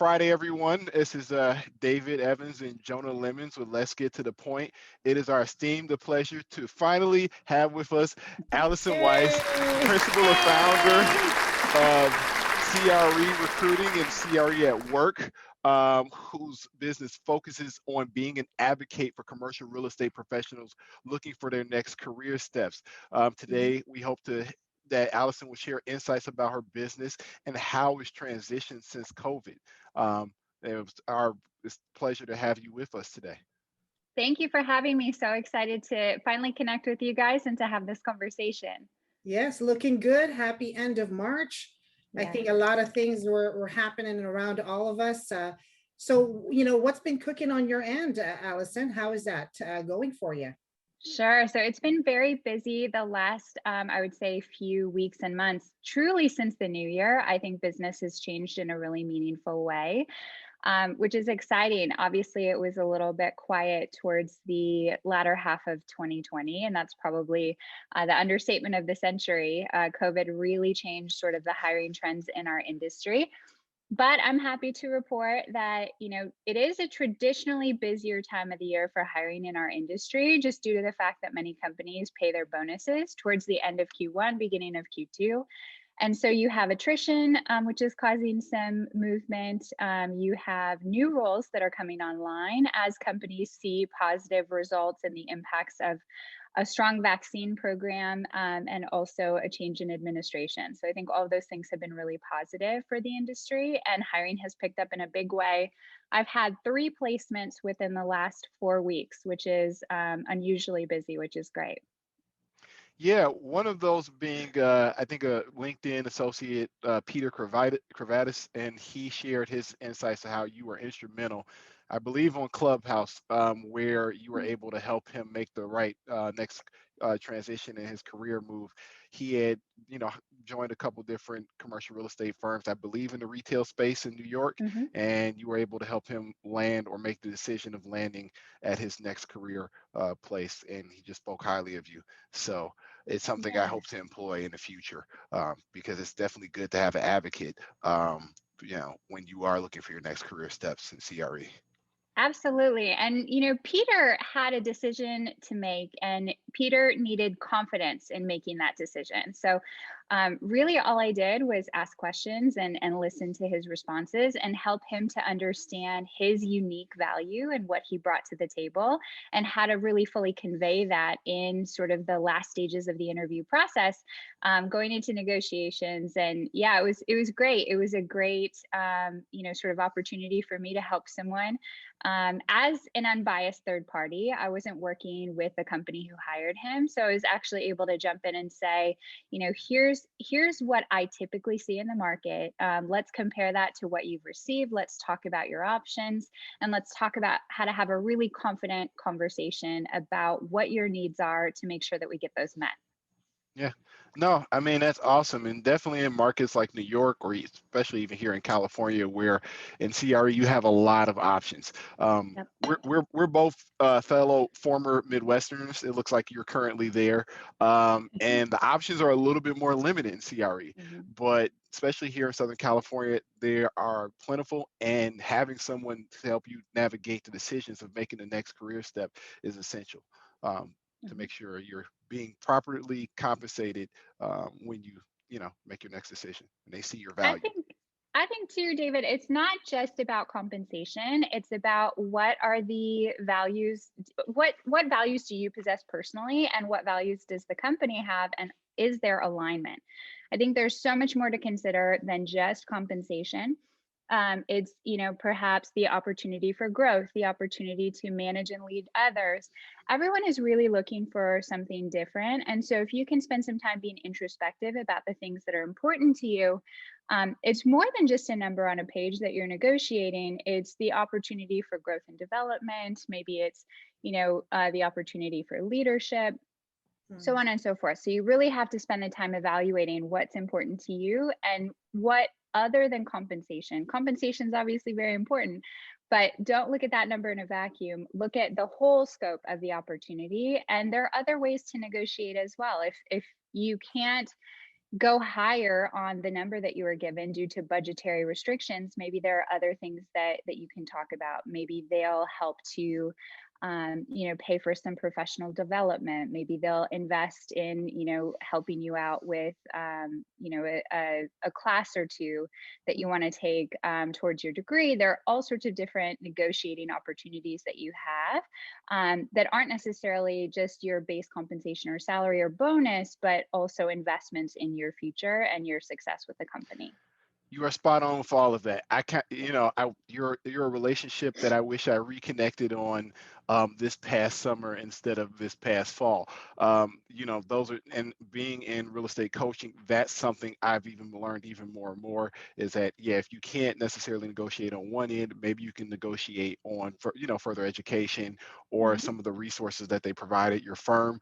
Friday, everyone. This is David Evans and Jona Lemmonds with Let's Get to the Point. It is our esteemed pleasure to finally have with us Allison Weiss, Yay! principal and founder of CRE Recruiting and CRE at Work, whose business focuses on being an advocate for commercial real estate professionals looking for their next career steps. Today, we hope that Allison will share insights about her business and how it's transitioned since COVID. It's a pleasure to have you with us today. Thank you for having me. So excited to finally connect with you guys and to have this conversation. Yes, looking good. Happy end of March. I Yeah. think a lot of things were happening around all of us. So, what's been cooking on your end, Allison? How is that going for you? Sure. So it's been very busy the last, I would say, few weeks and months. Truly since the new year, I think business has changed in a really meaningful way, which is exciting. Obviously, it was a little bit quiet towards the latter half of 2020, and that's probably the understatement of the century. COVID really changed sort of the hiring trends in our industry. But I'm happy to report that, it is a traditionally busier time of the year for hiring in our industry, just due to the fact that many companies pay their bonuses towards the end of Q1, beginning of Q2. And so you have attrition, which is causing some movement. You have new roles that are coming online as companies see positive results and the impacts of a strong vaccine program, and also a change in administration. So I think all of those things have been really positive for the industry, and hiring has picked up in a big way. I've had 3 placements within the last 4 weeks, which is unusually busy, which is great. Yeah, one of those being, I think, a LinkedIn associate, Peter Cravatis, and he shared his insights to how you were instrumental, I believe, on Clubhouse, where you were able to help him make the right next transition in his career move. He had, joined a couple different commercial real estate firms, I believe, in the retail space in New York, and you were able to help him land or make the decision of landing at his next career place, and he just spoke highly of you. So it's something I hope to employ in the future, because it's definitely good to have an advocate, when you are looking for your next career steps in CRE. Absolutely. And, Peter had a decision to make, and Peter needed confidence in making that decision. So really all I did was ask questions and listen to his responses and help him to understand his unique value and what he brought to the table, and how to really fully convey that in sort of the last stages of the interview process, going into negotiations. And yeah, it was great. It was a great, sort of opportunity for me to help someone. As an unbiased third party, I wasn't working with the company who hired him. So I was actually able to jump in and say, here's what I typically see in the market. Let's compare that to what you've received. Let's talk about your options, and let's talk about how to have a really confident conversation about what your needs are to make sure that we get those met. Yeah, no, I mean, that's awesome. And definitely in markets like New York, or especially even here in California, where in CRE you have a lot of options. Yep. We're both fellow former Midwesterners. It looks like you're currently there, and the options are a little bit more limited in CRE. But especially here in Southern California, they are plentiful, and having someone to help you navigate the decisions of making the next career step is essential, to make sure you're being properly compensated when you make your next decision and they see your value. I think too, David, it's not just about compensation. It's about what are the values, what values do you possess personally, and what values does the company have, and is there alignment? I think there's so much more to consider than just compensation. It's, perhaps the opportunity for growth, the opportunity to manage and lead others. Everyone is really looking for something different. And so if you can spend some time being introspective about the things that are important to you, it's more than just a number on a page that you're negotiating. It's the opportunity for growth and development. Maybe it's, the opportunity for leadership, so on and so forth. So you really have to spend the time evaluating what's important to you, and what other than compensation. Compensation is obviously very important, but don't look at that number in a vacuum. Look at the whole scope of the opportunity. And there are other ways to negotiate as well. If you can't go higher on the number that you were given due to budgetary restrictions, maybe there are other things that you can talk about. Maybe they'll help to pay for some professional development. Maybe they'll invest in, helping you out with, a class or two that you want to take towards your degree. There are all sorts of different negotiating opportunities that you have that aren't necessarily just your base compensation or salary or bonus, but also investments in your future and your success with the company. You are spot on for all of that. I can't, you're a relationship that I wish I reconnected on this past summer instead of this past fall. Those are, and being in real estate coaching, that's something I've even learned even more and more is that, yeah, if you can't necessarily negotiate on one end, maybe you can negotiate on, further education or Mhm. some of the resources that they provide at your firm.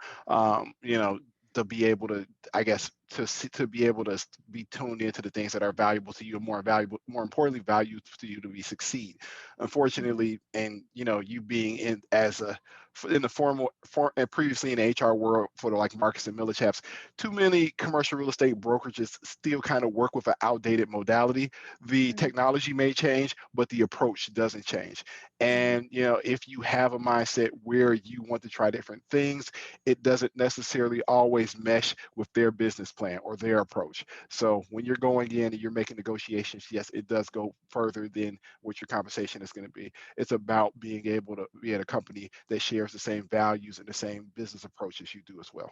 To be able to, I guess, to be able to be tuned into the things that are valuable to you, more importantly, valued to you to succeed. Unfortunately, and you being in the and previously in the HR world for the like Marcus and Millichaps, too many commercial real estate brokerages still kind of work with an outdated modality. The Mhm. technology may change, but the approach doesn't change. Mhm. And if you have a mindset where you want to try different things, it doesn't necessarily always mesh with their business plan or their approach. So when you're going in and you're making negotiations, yes, it does go further than what your compensation is going to be. It's about being able to be at a company that shares the same values and the same business approach as you do as well.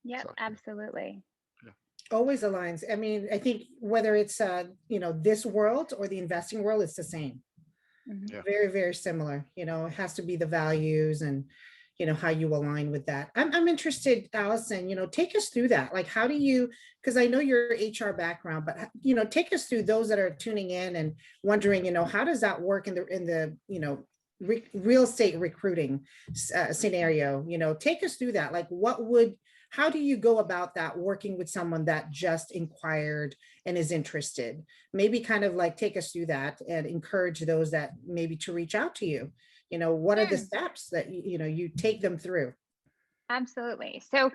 Yep, So absolutely. yeah. Always aligns. I mean, I think whether it's this world or the investing world, it's the same. Mhm. Yeah. Very, very similar. It has to be the values and how you align with that. I'm interested, Allison, take us through that. Like, how do you, because I know your HR background, but take us through those that are tuning in and wondering, how does that work in the real estate recruiting scenario? Take us through that. Like, how do you go about that working with someone that just inquired and is interested? Maybe kind of like take us through that and encourage those that maybe to reach out to you. What are the Sure. steps that you take them through? Absolutely. So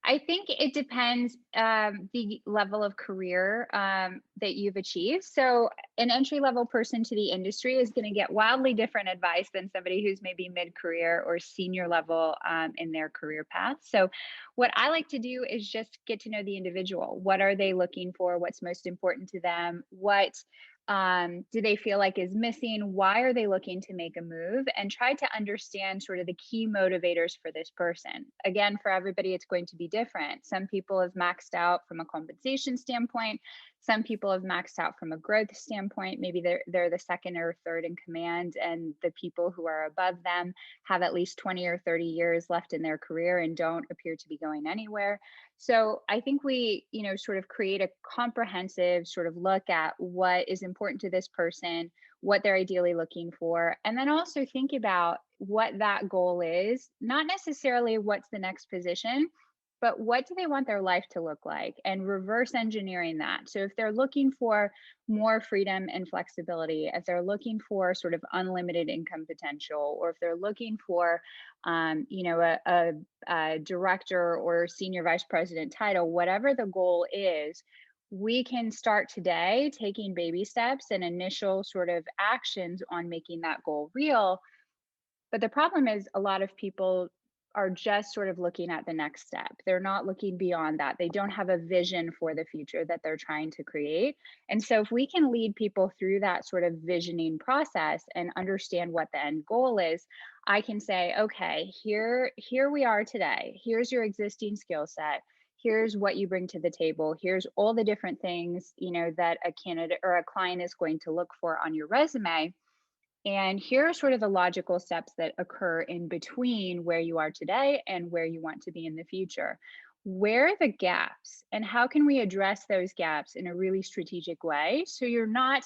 I think it depends the level of career that you've achieved. So an entry level person to the industry is going to get wildly different advice than somebody who's maybe mid career or senior level in their career path. So what I like to do is just get to know the individual. What are they looking for? What's most important to them? What do they feel like is missing? Why are they looking to make a move? And try to understand sort of the key motivators for this person. Again, for everybody, it's going to be different. Some people have maxed out from a compensation standpoint. Some people have maxed out from a growth standpoint. Maybe they're the second or third in command, and the people who are above them have at least 20 or 30 years left in their career and don't appear to be going anywhere. So I think we, sort of create a comprehensive sort of look at what is important to this person, what they're ideally looking for, and then also think about what that goal is, not necessarily what's the next position, but what do they want their life to look like, and reverse engineering that. So if they're looking for more freedom and flexibility, if they're looking for sort of unlimited income potential, or if they're looking for a director or senior vice president title, whatever the goal is, we can start today taking baby steps and initial sort of actions on making that goal real. But the problem is a lot of people are just sort of looking at the next step. They're not looking beyond that. They don't have a vision for the future that they're trying to create. And so if we can lead people through that sort of visioning process and understand what the end goal is, I can say, okay, here we are today. Here's your existing skill set. Here's what you bring to the table. Here's all the different things, that a candidate or a client is going to look for on your resume. And here are sort of the logical steps that occur in between where you are today and where you want to be in the future. Where are the gaps, and how can we address those gaps in a really strategic way? So you're not,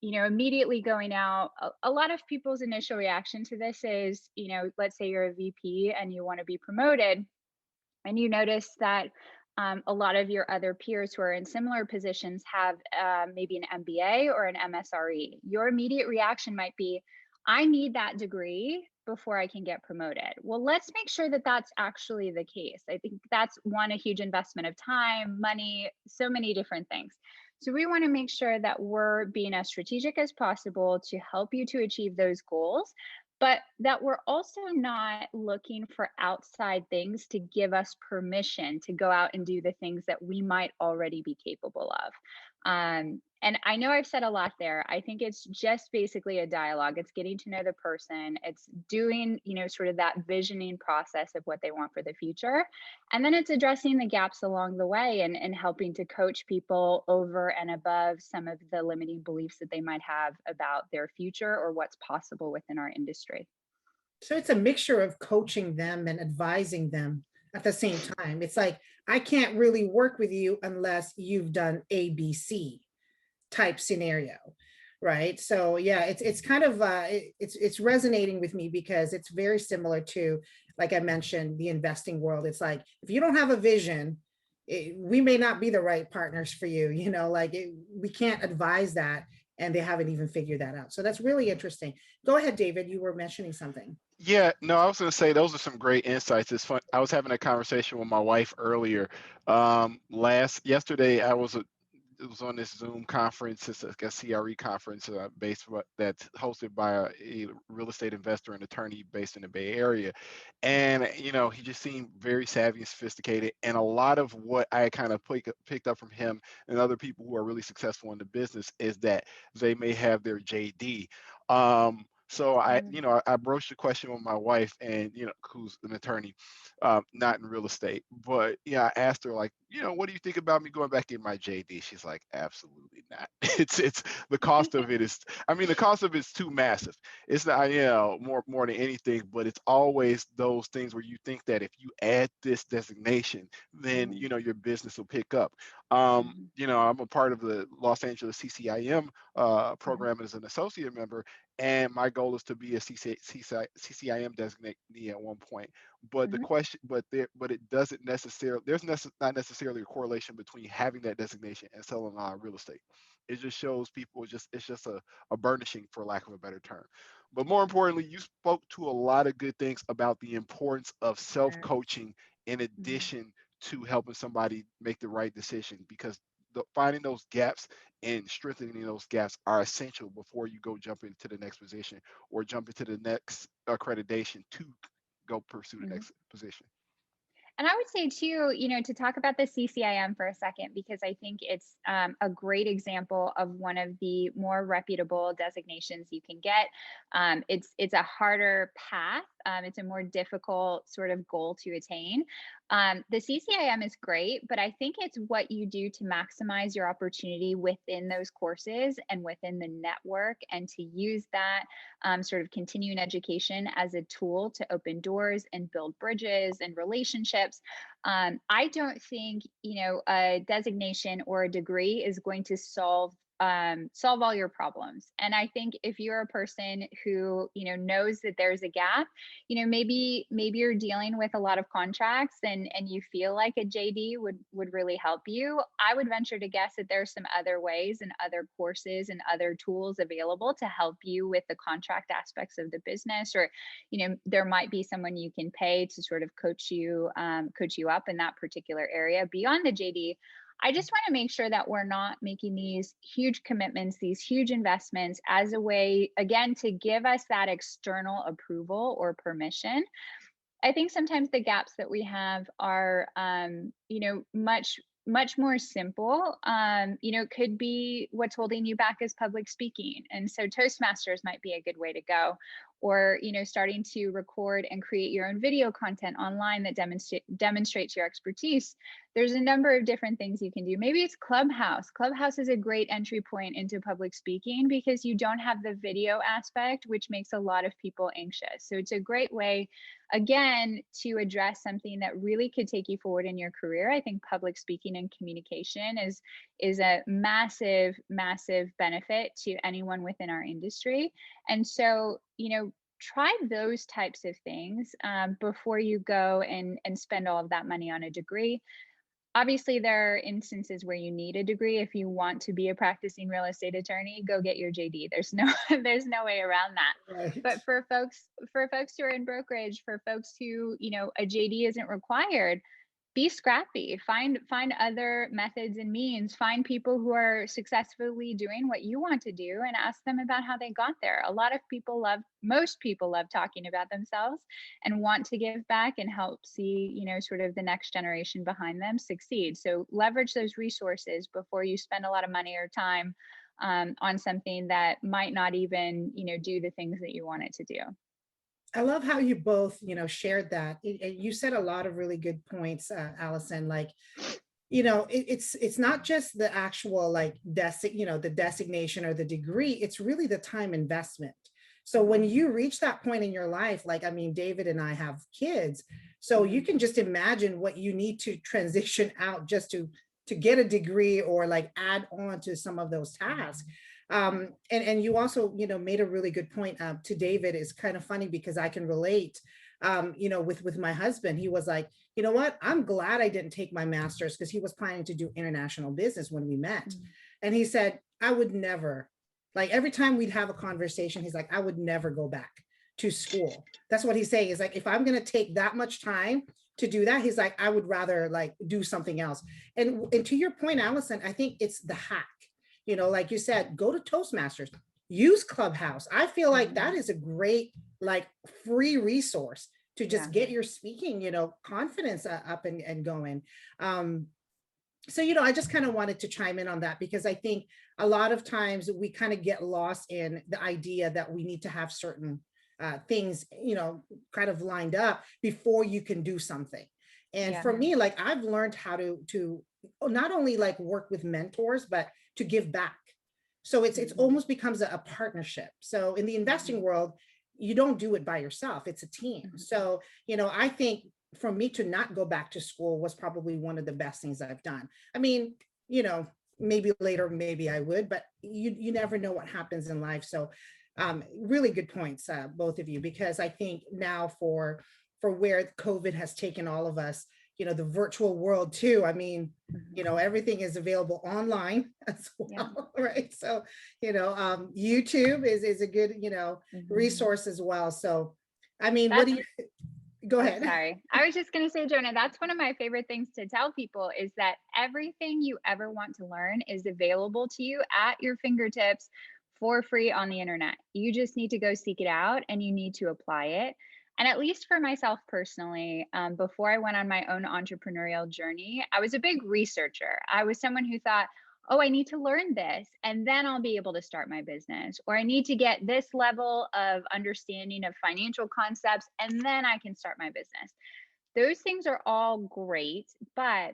immediately going out. A lot of people's initial reaction to this is, let's say you're a VP and you want to be promoted, and you notice that a lot of your other peers who are in similar positions have maybe an MBA or an MSRE. Your immediate reaction might be, I need that degree, before I can get promoted. Well, let's make sure that that's actually the case. I think that's one, a huge investment of time, money, so many different things. So we want to make sure that we're being as strategic as possible to help you to achieve those goals, but that we're also not looking for outside things to give us permission to go out and do the things that we might already be capable of. And I know I've said a lot there. I think it's just basically a dialogue. It's getting to know the person. It's doing, sort of that visioning process of what they want for the future. And then it's addressing the gaps along the way and helping to coach people over and above some of the limiting beliefs that they might have about their future or what's possible within our industry. So it's a mixture of coaching them and advising them at the same time. It's like, I can't really work with you unless you've done ABC type scenario, right? So yeah, it's kind of it's resonating with me because it's very similar to, like I mentioned, the investing world. It's like, if you don't have a vision, we may not be the right partners for you, we can't advise that, and they haven't even figured that out. So that's really interesting. Go ahead, David, you were mentioning something. Yeah, no, I was going to say those are some great insights. It's fun. I was having a conversation with my wife earlier. Yesterday, it was on this Zoom conference. It's a CRE conference that's hosted by a real estate investor and attorney based in the Bay Area. And, he just seemed very savvy and sophisticated. And a lot of what I kind of picked up from him and other people who are really successful in the business is that they may have their JD. So I broached the question with my wife, and who's an attorney, not in real estate, but I asked her, like, what do you think about me going back in my JD? She's like, absolutely not. It's the cost of it is, the cost of it's too massive. It's not, more than anything, but it's always those things where you think that if you add this designation, then your business will pick up. I'm a part of the Los Angeles CCIM program as an associate member. And my goal is to be a CCIM designee at one point. But the question, but it doesn't necessarily, not necessarily a correlation between having that designation and selling real estate. It just shows people, it's just a burnishing, for lack of a better term. But more importantly, you spoke to a lot of good things about the importance of self-coaching in addition to helping somebody make the right decision, because finding those gaps and strengthening those gaps are essential before you go jump into the next position or jump into the next accreditation to go pursue the next position. And I would say too, to talk about the CCIM for a second, because I think it's a great example of one of the more reputable designations you can get. It's a harder path. It's a more difficult sort of goal to attain. The CCIM is great, but I think it's what you do to maximize your opportunity within those courses and within the network, and to use that sort of continuing education as a tool to open doors and build bridges and relationships. I don't think, a designation or a degree is going to solve all your problems. And I think if you're a person who, knows that there's a gap, maybe you're dealing with a lot of contracts and you feel like a JD would really help you. I would venture to guess that there's some other ways and other courses and other tools available to help you with the contract aspects of the business, or, there might be someone you can pay to sort of coach you up in that particular area beyond the JD. I just want to make sure that we're not making these huge commitments, these huge investments as a way, again, to give us that external approval or permission. I think sometimes the gaps that we have are, much more simple. Could be what's holding you back is public speaking. And so Toastmasters might be a good way to go. Or, starting to record and create your own video content online that demonstrates your expertise. There's a number of different things you can do. Maybe it's Clubhouse. Clubhouse is a great entry point into public speaking because you don't have the video aspect, which makes a lot of people anxious. So it's a great way, again, to address something that really could take you forward in your career. I think public speaking and communication is a massive, massive benefit to anyone within our industry. And so, try those types of things before you go and spend all of that money on a degree. Obviously, there are instances where you need a degree. If you want to be a practicing real estate attorney, go get your JD. There's no there's no way around that. Right. But for folks who are in brokerage, for folks who, a JD isn't required, be scrappy. Find other methods and means. Find people who are successfully doing what you want to do and ask them about how they got there. Most people love talking about themselves and want to give back and help see, sort of the next generation behind them succeed. So leverage those resources before you spend a lot of money or time on something that might not even, do the things that you want it to do. I love how you both, shared that. You said a lot of really good points, Allison. Like, it's not just the actual like the designation or the degree. It's really the time investment. So when you reach that point in your life, like, I mean, David and I have kids, so you can just imagine what you need to transition out just to get a degree or like add on to some of those tasks. And you also, made a really good point to David. Is kind of funny because I can relate, with my husband. He was like, you know what, I'm glad I didn't take my master's, because he was planning to do international business when we met. And he said, I would never, like every time we'd have a conversation, he's like, I would never go back to school. That's what he's saying, is like, if I'm going to take that much time to do that, he's like, I would rather like do something else. And to your point, Allison, I think it's the hack. Like you said, go to Toastmasters, use Clubhouse. I feel like that is a great, like, free resource to just get your speaking, confidence up and going. So, I just kind of wanted to chime in on that, because I think a lot of times we kind of get lost in the idea that we need to have certain things, kind of lined up before you can do something. And for me, like, I've learned how to not only like work with mentors, but to give back. So it's almost becomes a partnership. So in the investing world, you don't do it by yourself. It's a team. So, I think for me to not go back to school was probably one of the best things I've done. I mean, maybe later, maybe I would, but you never know what happens in life. So really good points, both of you, because I think now for where COVID has taken all of us, the virtual world too. I mean, everything is available online as well, right? So, YouTube is a good, resource as well. So, I mean, what do you, go ahead. Sorry. I was just going to say, Jona, that's one of my favorite things to tell people, is that everything you ever want to learn is available to you at your fingertips for free on the internet. You just need to go seek it out and you need to apply it. And at least for myself personally, before I went on my own entrepreneurial journey, I was a big researcher. I was someone who thought, oh, I need to learn this and then I'll be able to start my business, or I need to get this level of understanding of financial concepts and then I can start my business. Those things are all great, but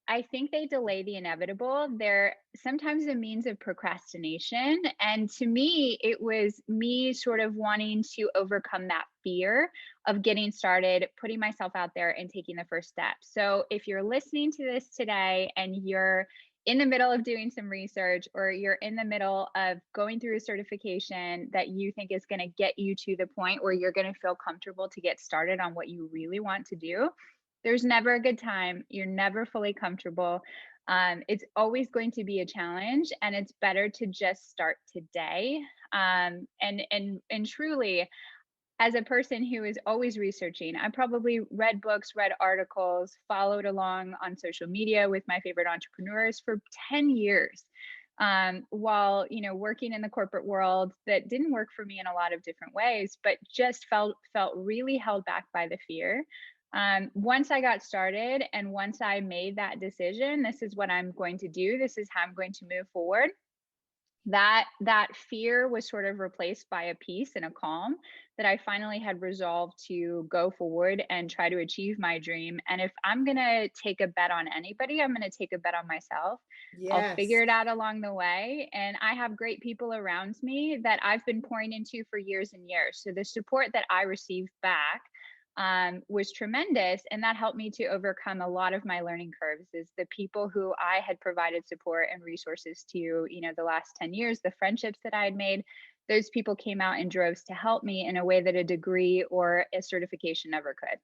I think they delay the inevitable. They're sometimes a means of procrastination. And to me, it was me sort of wanting to overcome that fear of getting started, putting myself out there and taking the first step. So if you're listening to this today and you're in the middle of doing some research, or you're in the middle of going through a certification that you think is going to get you to the point where you're going to feel comfortable to get started on what you really want to do, there's never a good time. You're never fully comfortable. It's always going to be a challenge, and it's better to just start today. And truly, as a person who is always researching, I probably read books, read articles, followed along on social media with my favorite entrepreneurs for 10 years. While working in the corporate world, that didn't work for me in a lot of different ways, but just felt really held back by the fear. Once I got started and once I made that decision, this is what I'm going to do, this is how I'm going to move forward, that fear was sort of replaced by a peace and a calm that I finally had resolved to go forward and try to achieve my dream. And if I'm going to take a bet on anybody, I'm going to take a bet on myself. Yes. I'll figure it out along the way. And I have great people around me that I've been pouring into for years and years. So the support that I received back was tremendous. And that helped me to overcome a lot of my learning curves. Is the people who I had provided support and resources to, the last 10 years, the friendships that I had made, those people came out in droves to help me in a way that a degree or a certification never could.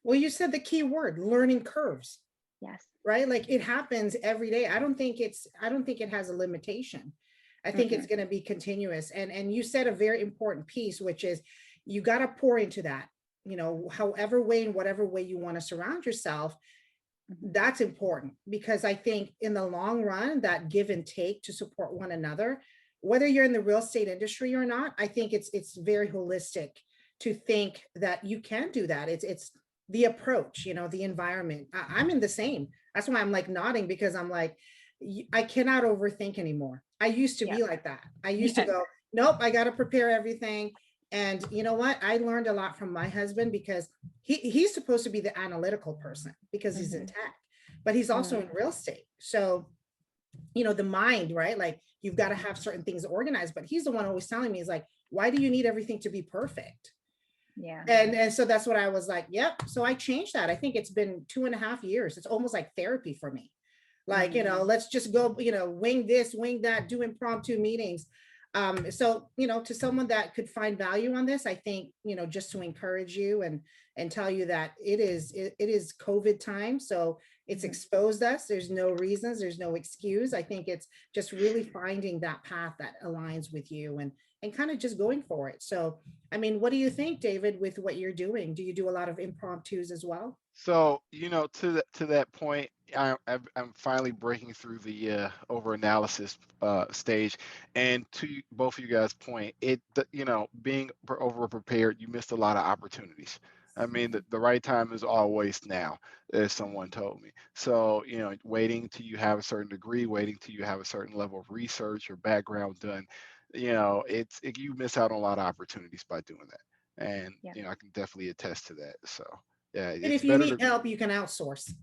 Well, you said the key word, learning curves. Yes. right? Like it happens every day. I don't think it has a limitation. I think it's going to be continuous. And you said a very important piece, which is you got to pour into that, however way, in whatever way you want to surround yourself. That's important, because I think in the long run, that give and take to support one another, whether you're in the real estate industry or not, I think it's very holistic to think that you can do that. It's the approach, the environment. I'm in the same. That's why I'm like nodding, because I'm like, I cannot overthink anymore. I used to Yeah. be like that. I used to go, nope, I got to prepare everything. And you know what? I learned a lot from my husband, because he's supposed to be the analytical person because he's in tech, but he's also in real estate. So, the mind, right? Like you've got to have certain things organized, but he's the one always telling me, is like, why do you need everything to be perfect? Yeah. And so that's what I was like, yep. So I changed that. I think it's been 2.5 years. It's almost like therapy for me. Like, let's just go, wing this, wing that, do impromptu meetings. So, to someone that could find value on this, I think, just to encourage you and tell you that it is COVID time. So it's exposed us. There's no reasons, there's no excuse. I think it's just really finding that path that aligns with you and kind of just going for it. So, I mean, what do you think, David, with what you're doing? Do you do a lot of impromptus as well? So, to that point, I'm finally breaking through the over analysis stage, and to both of you guys' point, being over prepared, you missed a lot of opportunities. I mean, the right time is always now, as someone told me. So, waiting till you have a certain degree, waiting till you have a certain level of research or background done, you miss out on a lot of opportunities by doing that. And, Yeah. I can definitely attest to that. So. Yeah, And it's if you better need to. help, you can outsource.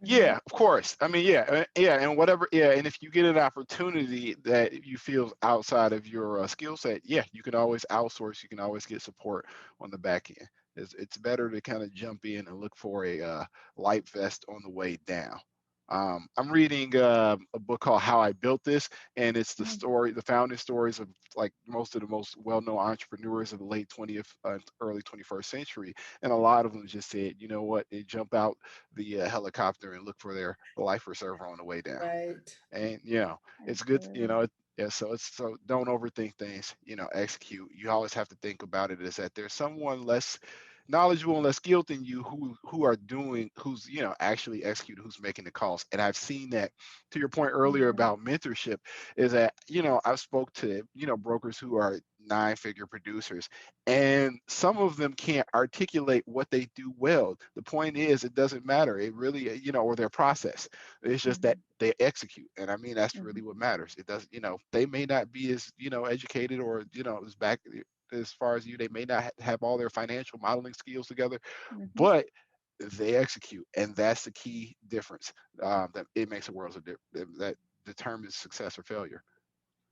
Yeah, of course. I mean, yeah, and whatever. Yeah, and if you get an opportunity that you feel outside of your skill set, yeah, you can always outsource. You can always get support on the back end. It's better to kind of jump in and look for a light vest on the way down. I'm reading a book called How I Built This, and it's the founding stories of like most of the most well-known entrepreneurs of the late 20th, early 21st century, and a lot of them just said, you know what, they jump out the helicopter and look for their life preserver on the way down. Right. And it's good, yeah. So don't overthink things. Execute. You always have to think about it as that there's someone less knowledgeable and less skilled than you who's actually executing, who's making the calls. And I've seen that. To your point earlier about mentorship, is that I've spoke to brokers who are 9-figure producers, and some of them can't articulate what they do well. The point is, it doesn't matter. It really, or their process. It's just that they execute. And I mean, that's really what matters. It does, they may not be as, educated or, as back as far as you, they may not have all their financial modeling skills together, but they execute. And that's the key difference, that it makes a world of difference, that determines success or failure.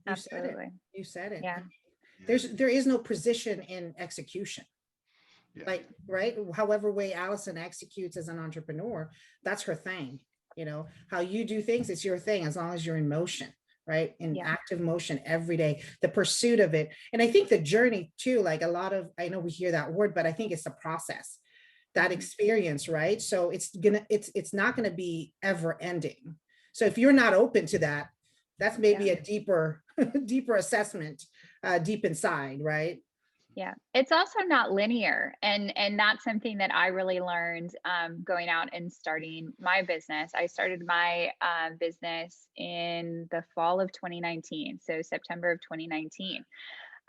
You said it. Absolutely. You said it. Yeah. There is no precision in execution. Yeah. Like, right? However way Allison executes as an entrepreneur, that's her thing. How you do things, it's your thing, as long as you're in motion, right? In active motion every day, the pursuit of it. And I think the journey too, like I know we hear that word, but I think it's the process, that experience, right? So it's not gonna be ever ending. So if you're not open to that, that's maybe a deeper assessment, deep inside, right? Yeah, it's also not linear, and that's something that I really learned going out and starting my business. I started my business in the fall of 2019, so September of 2019.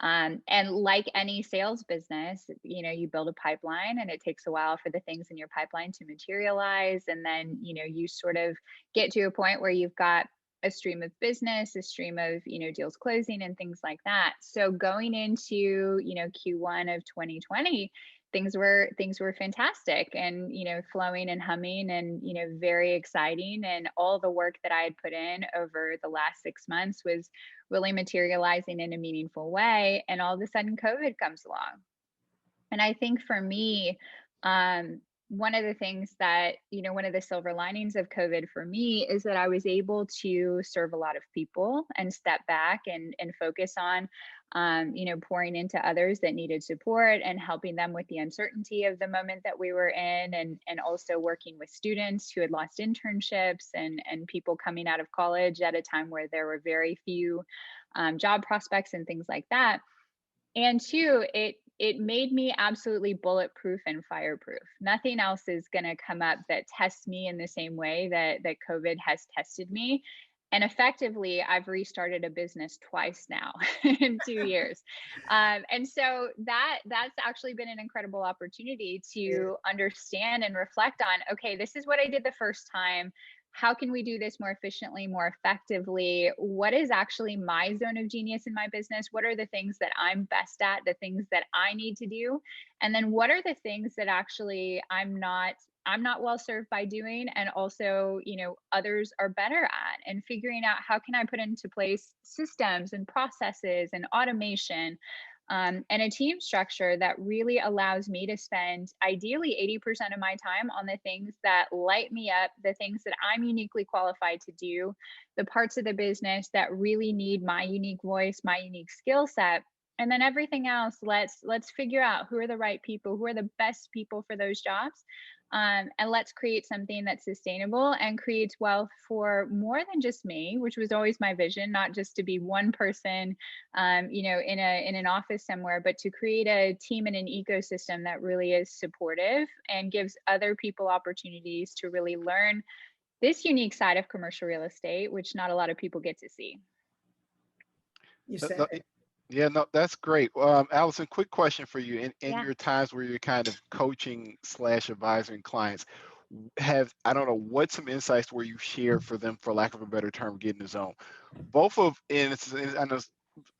And like any sales business, you build a pipeline, and it takes a while for the things in your pipeline to materialize, and then you sort of get to a point where you've got a stream of business, a stream of deals closing and things like that. So going into Q1 of 2020, things were fantastic, and flowing and humming, and very exciting, and all the work that I had put in over the last 6 months was really materializing in a meaningful way. And all of a sudden COVID comes along. And I think for me, one of the things that, one of the silver linings of COVID for me is that I was able to serve a lot of people and step back and focus on, pouring into others that needed support and helping them with the uncertainty of the moment that we were in, and also working with students who had lost internships and people coming out of college at a time where there were very few job prospects and things like that. And two, it made me absolutely bulletproof and fireproof. Nothing else is going to come up that tests me in the same way that COVID has tested me. And effectively, I've restarted a business twice now in 2 years. And so that's actually been an incredible opportunity Yeah. to understand and reflect on, okay, this is what I did the first time. How can we do this more efficiently, more effectively? What is actually my zone of genius in my business? What are the things that I'm best at, the things that I need to do? And then what are the things that actually I'm not well served by doing, and also, others are better at, and figuring out how can I put into place systems and processes and automation, and a team structure that really allows me to spend ideally 80% of my time on the things that light me up, the things that I'm uniquely qualified to do, the parts of the business that really need my unique voice, my unique skill set. And then everything else, let's figure out who are the right people, who are the best people for those jobs, and let's create something that's sustainable and creates wealth for more than just me, which was always my vision, not just to be one person, in an office somewhere, but to create a team and an ecosystem that really is supportive and gives other people opportunities to really learn this unique side of commercial real estate, which not a lot of people get to see. You No, said no, it. yeah, no, that's great. Allison, quick question for you. In Yeah. your times where you're kind of coaching slash advising clients, I don't know, what some insights were you shared for them, for lack of a better term, get in the zone? I know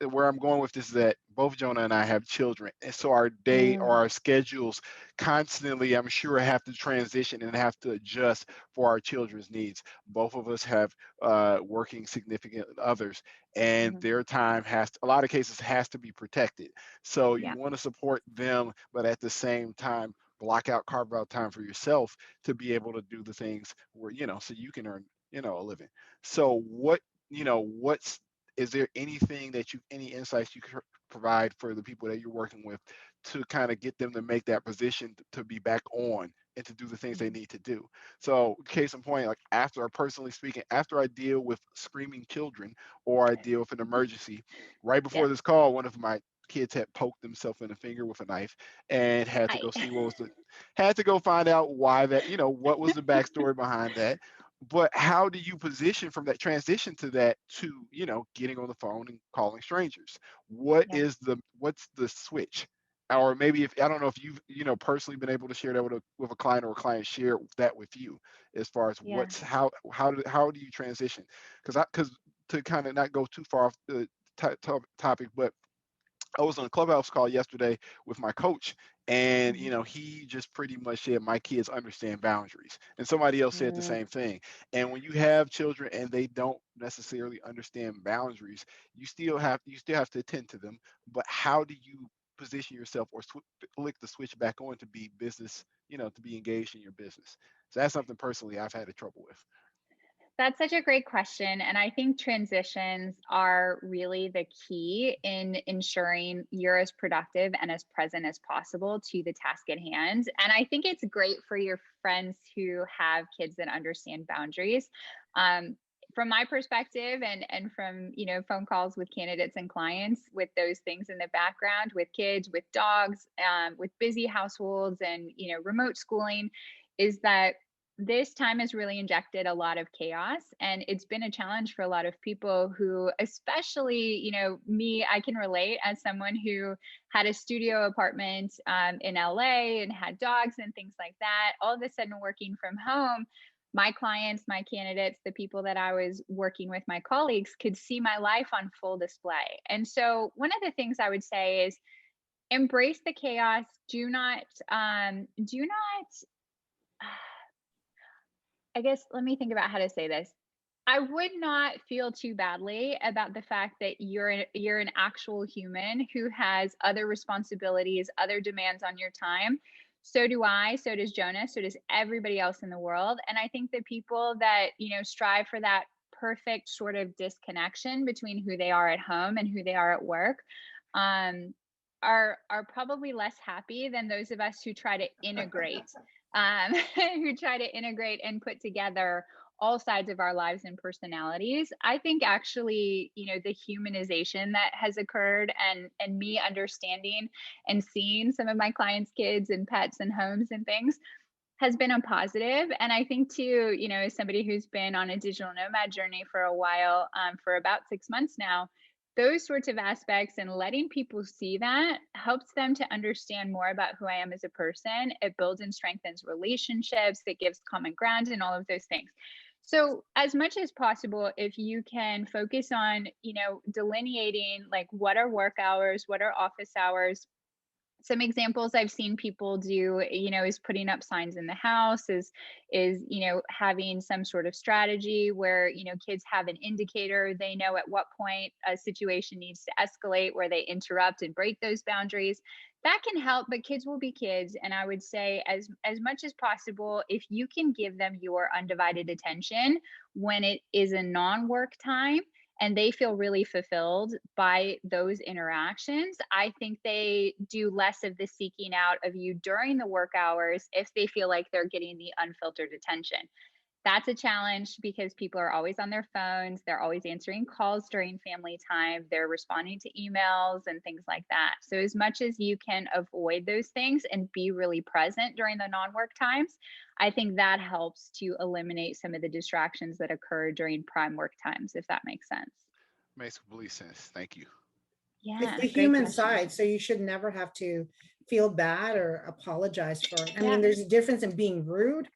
where I'm going with this is that both Jonah and I have children, and so our day or Mm, our schedules constantly, I'm sure, have to transition and have to adjust for our children's needs. Both of us have working significant others, and mhm. their time a lot of cases has to be protected. So you Yeah. want to support them, but at the same time, carve out time for yourself to be able to do the things where, so you can earn, a living. So what's is there anything any insights you could provide for the people that you're working with to kind of get them to make that position to be back on and to do the things they Mhm. need to do? So case in point, like personally speaking, after I deal with screaming children or I deal with an emergency, right Yeah. before this call, one of my kids had poked himself in the finger with a knife and had to Hi. go see had to go find out why that, what was the backstory behind that. But how do you position from that transition to that to, getting on the phone and calling strangers? Yeah. What's the switch? Or maybe, if I don't know if you've, personally been able to share that with a client, or a client share that with you, as far as Yeah. how do you transition? Because to kind of not go too far off the topic, but I was on a clubhouse call yesterday with my coach, and Mhm. he just pretty much said my kids understand boundaries, and somebody else said the Mm. same thing. And when you have children and they don't necessarily understand boundaries, you still have to attend to them. But how do you position yourself, or flick the switch back on to be business, to be engaged in your business? So that's something personally I've had a trouble with. That's such a great question. And I think transitions are really the key in ensuring you're as productive and as present as possible to the task at hand. And I think it's great for your friends who have kids that understand boundaries. Um, from my perspective, and from phone calls with candidates and clients with those things in the background, with kids, with dogs, with busy households, and remote schooling, is that this time has really injected a lot of chaos, and it's been a challenge for a lot of people who, especially me, I can relate as someone who had a studio apartment in LA and had dogs and things like that. All of a sudden working from home, my clients, my candidates, the people that I was working with, my colleagues, could see my life on full display. And so one of the things I would say is embrace the chaos. Do not I guess, let me think about how to say this. I would not feel too badly about the fact that you're an actual human who has other responsibilities, other demands on your time. So do I, so does Jona, so does everybody else in the world. And I think the people that, strive for that perfect sort of disconnection between who they are at home and who they are at work, um, are probably less happy than those of us who try to integrate, who try to integrate and put together all sides of our lives and personalities. I think actually, the humanization that has occurred, and me understanding and seeing some of my clients' kids and pets and homes and things has been a positive. And I think too, as somebody who's been on a digital nomad journey for a while, for about 6 months now, those sorts of aspects and letting people see that helps them to understand more about who I am as a person. It builds and strengthens relationships, it gives common ground and all of those things. So as much as possible, if you can focus on, delineating like what are work hours, what are office hours. Some examples I've seen people do, is putting up signs in the house, is having some sort of strategy where, kids have an indicator. They know at what point a situation needs to escalate, where they interrupt and break those boundaries. That can help, but kids will be kids. And I would say as much as possible, if you can give them your undivided attention when it is a non-work time, and they feel really fulfilled by those interactions, I think they do less of the seeking out of you during the work hours if they feel like they're getting the unfiltered attention. That's a challenge because people are always on their phones. They're always answering calls during family time. They're responding to emails and things like that. So as much as you can avoid those things and be really present during the non-work times, I think that helps to eliminate some of the distractions that occur during prime work times, if that makes sense. Makes complete sense. Thank you. Yeah, It's the great human question. side, so you should never have to feel bad or apologize for it. I mean, Yeah. there's a difference in being rude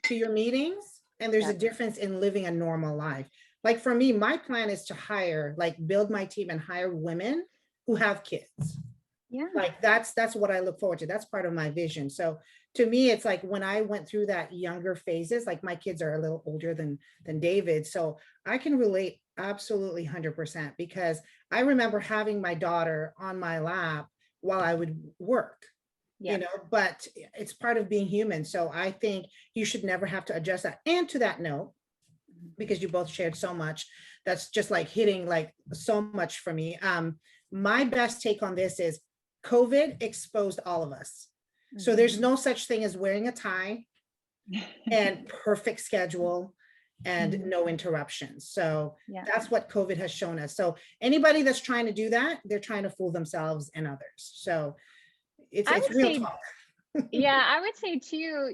to your meetings, and there's Yeah. a difference in living a normal life. Like for me, my plan is to build my team and hire women who have kids. Yeah. Like that's what I look forward to. That's part of my vision. So to me, it's like when I went through that younger phases, like my kids are a little older than David, so I can relate absolutely 100%, because I remember having my daughter on my lap while I would work. Yeah. But it's part of being human. So I think you should never have to adjust that. And to that note, because you both shared so much, that's just like hitting like so much for me. My best take on this is COVID exposed all of us. So there's no such thing as wearing a tie and perfect schedule and no interruptions. So that's what COVID has shown us. So anybody that's trying to do that, they're trying to fool themselves and others. So it's real talk. Yeah, I would say too,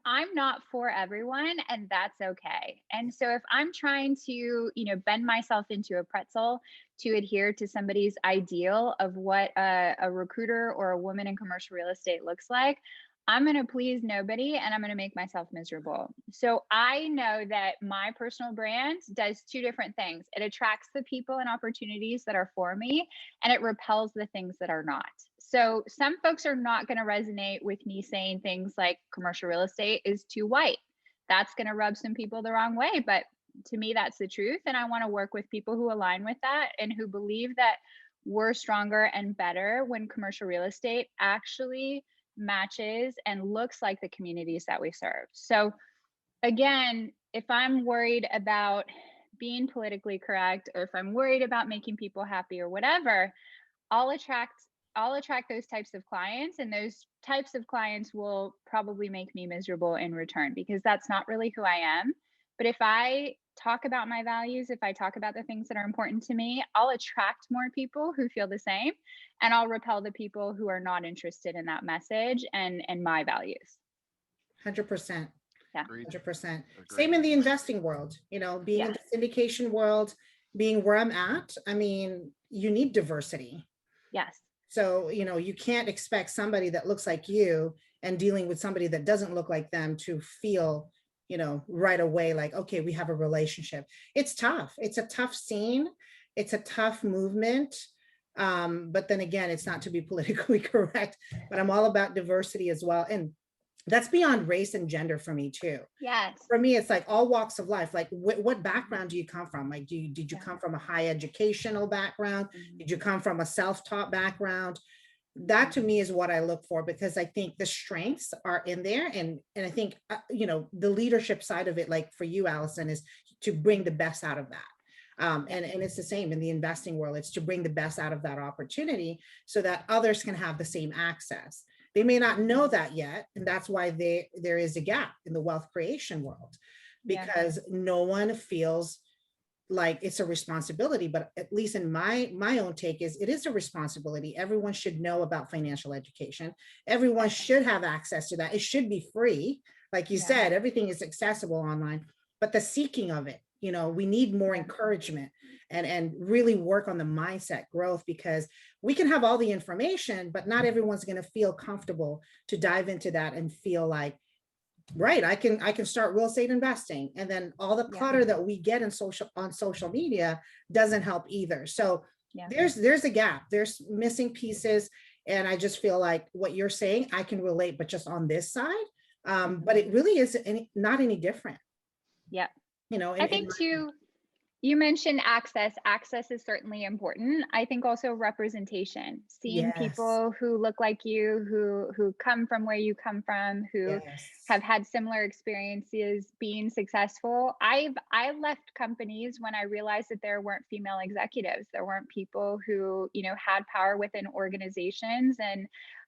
I'm not for everyone, and that's okay. And so if I'm trying to, bend myself into a pretzel to adhere to somebody's ideal of what a recruiter or a woman in commercial real estate looks like, I'm going to please nobody and I'm going to make myself miserable. So I know that my personal brand does two different things. It attracts the people and opportunities that are for me, and it repels the things that are not. So some folks are not going to resonate with me saying things like commercial real estate is too white. That's going to rub some people the wrong way. But to me, that's the truth. And I want to work with people who align with that and who believe that we're stronger and better when commercial real estate actually matches and looks like the communities that we serve. So again, if I'm worried about being politically correct, or if I'm worried about making people happy or whatever, I'll attract those types of clients, and those types of clients will probably make me miserable in return, because that's not really who I am. But if I talk about my values, if I talk about the things that are important to me, I'll attract more people who feel the same, and I'll repel the people who are not interested in that message and my values. 100%. Yeah. 100%. Same in the investing world, being in the syndication world, being where I'm at. I mean, you need diversity. Yes. So, you can't expect somebody that looks like you and dealing with somebody that doesn't look like them to feel, right away, like, okay, we have a relationship. It's tough. It's a tough scene. It's a tough movement. But then again, it's not to be politically correct, but I'm all about diversity as well. And that's beyond race and gender for me too. Yes. For me, it's like all walks of life. Like what background do you come from? Like, did you come from a high educational background? Did you come from a self-taught background? That to me is what I look for, because I think the strengths are in there. And I think, the leadership side of it, like for you, Allison, is to bring the best out of that. Yeah. And it's the same in the investing world. It's to bring the best out of that opportunity so that others can have the same access. They may not know that yet, and that's why there is a gap in the wealth creation world, Yeah. because no one feels like it's a responsibility. But at least in my own take, is it is a responsibility. Everyone should know about financial education. Everyone should have access to that. It should be free. Like you Yeah. said, everything is accessible online, but the seeking of it, we need more Yeah. encouragement, and really work on the mindset growth, because we can have all the information, but not everyone's going to feel comfortable to dive into that and feel like, right, I can start real estate investing. And then all the Yeah. clutter that we get on social media doesn't help either. So Yeah. there's a gap, there's missing pieces. And I just feel like what you're saying, I can relate, but just on this side. But it really is not any different, Yeah. I in think too, you mentioned access. Access is certainly important. I think also representation, seeing yes, people who look like you, who come from where you come from, who yes, have had similar experiences being successful. I left companies when I realized that there weren't female executives. There weren't people who, had power within organizations. And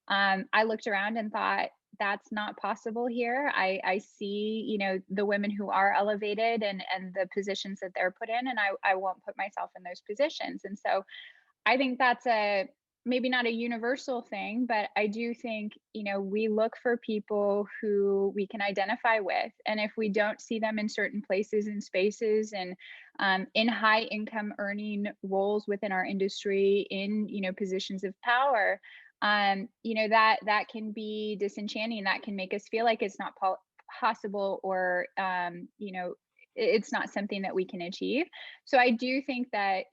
I looked around and thought, that's not possible here. I see, the women who are elevated and the positions that they're put in, and I won't put myself in those positions. And so I think that's maybe not a universal thing, but I do think, we look for people who we can identify with. And if we don't see them in certain places and spaces, and in high income earning roles within our industry, in, positions of power, that can be disenchanting. That can make us feel like it's not possible, or it's not something that we can achieve. So I do think that,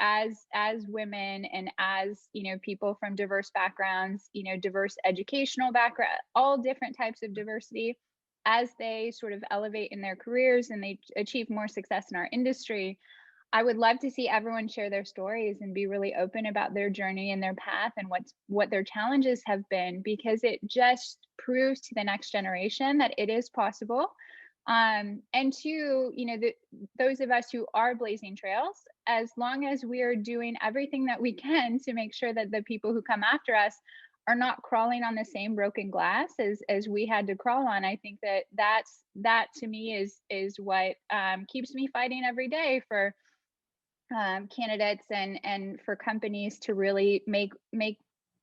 as women, and as, people from diverse backgrounds, diverse educational background, all different types of diversity, as they sort of elevate in their careers and they achieve more success in our industry, I would love to see everyone share their stories and be really open about their journey and their path, and what their challenges have been, because it just proves to the next generation that it is possible. And two, those of us who are blazing trails, as long as we are doing everything that we can to make sure that the people who come after us are not crawling on the same broken glass as we had to crawl on. I think that to me is what keeps me fighting every day for candidates and for companies to really make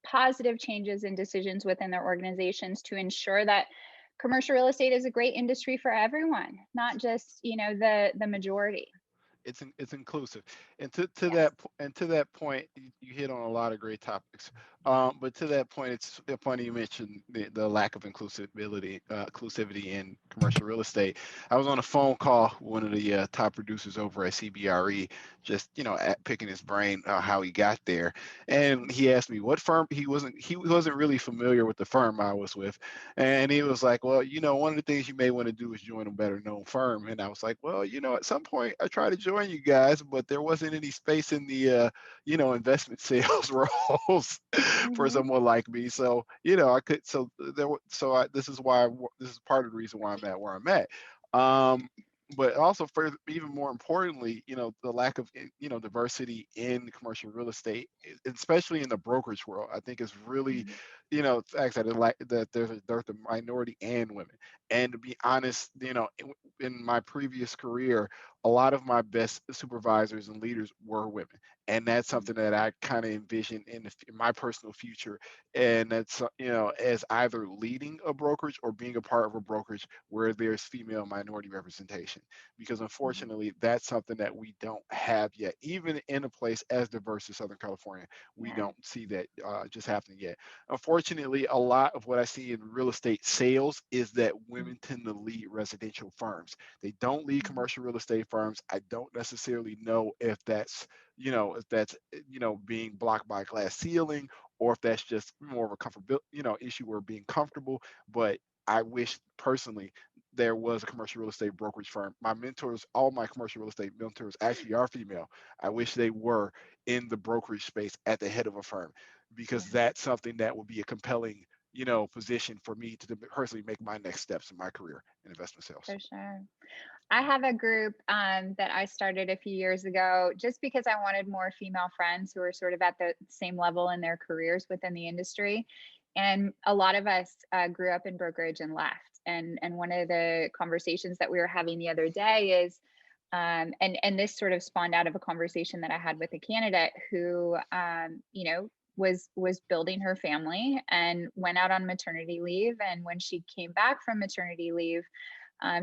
positive changes and decisions within their organizations to ensure that commercial real estate is a great industry for everyone, not just the majority. It's inclusive, and to Yes. that point, you hit on a lot of great topics. But to that point, it's funny you mentioned the lack of inclusivity in commercial real estate. I was on a phone call with one of the top producers over at CBRE, just picking his brain how he got there, and he asked me what firm. He wasn't really familiar with the firm I was with, and he was like, well, one of the things you may want to do is join a better known firm. And I was like, well, at some point I tried to join you guys, but there wasn't any space in the, investment sales roles for Hmm. someone like me. So, I could, so there, this is this is part of the reason why I'm at where I'm at. Um, but also, for even more importantly, the lack of diversity in commercial real estate, especially in the brokerage world, I think is really, like I said, like that there's a minority and women. And to be honest, in my previous career, a lot of my best supervisors and leaders were women, and that's something that I kind of envision in my personal future. And that's as either leading a brokerage or being a part of a brokerage where there's female minority representation, because unfortunately that's something that we don't have yet, even in a place as diverse as Southern California. We Yeah. don't see that just happening yet. Unfortunately, a lot of what I see in real estate sales is that women tend to lead residential firms. They don't lead Mhm. commercial real estate firms. I don't necessarily know if that's being blocked by a glass ceiling, or if that's just more of a comfortable issue where being comfortable. But I wish personally there was a commercial real estate brokerage firm. My mentors, all my commercial real estate mentors actually are female. I wish they were in the brokerage space at the head of a firm. because Yeah, that's something that would be a compelling, position for me to personally make my next steps in my career in investment sales. for sure. I have a group that I started a few years ago just because I wanted more female friends who are sort of at the same level in their careers within the industry. And a lot of us grew up in brokerage and left. And one of the conversations that we were having the other day is, and this sort of spawned out of a conversation that I had with a candidate who, was building her family and went out on maternity leave. And when she came back from maternity leave,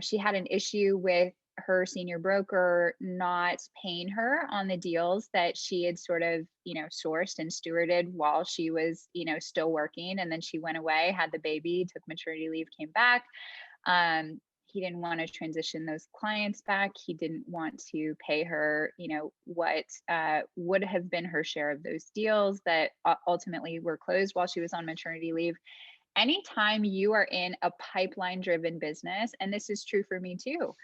she had an issue with her senior broker not paying her on the deals that she had sort of, sourced and stewarded while she was, still working. And then she went away, had the baby, took maternity leave, came back. He didn't want to transition those clients back. He didn't want to pay her, what would have been her share of those deals that ultimately were closed while she was on maternity leave. Anytime you are in a pipeline driven business, and this is true for me too,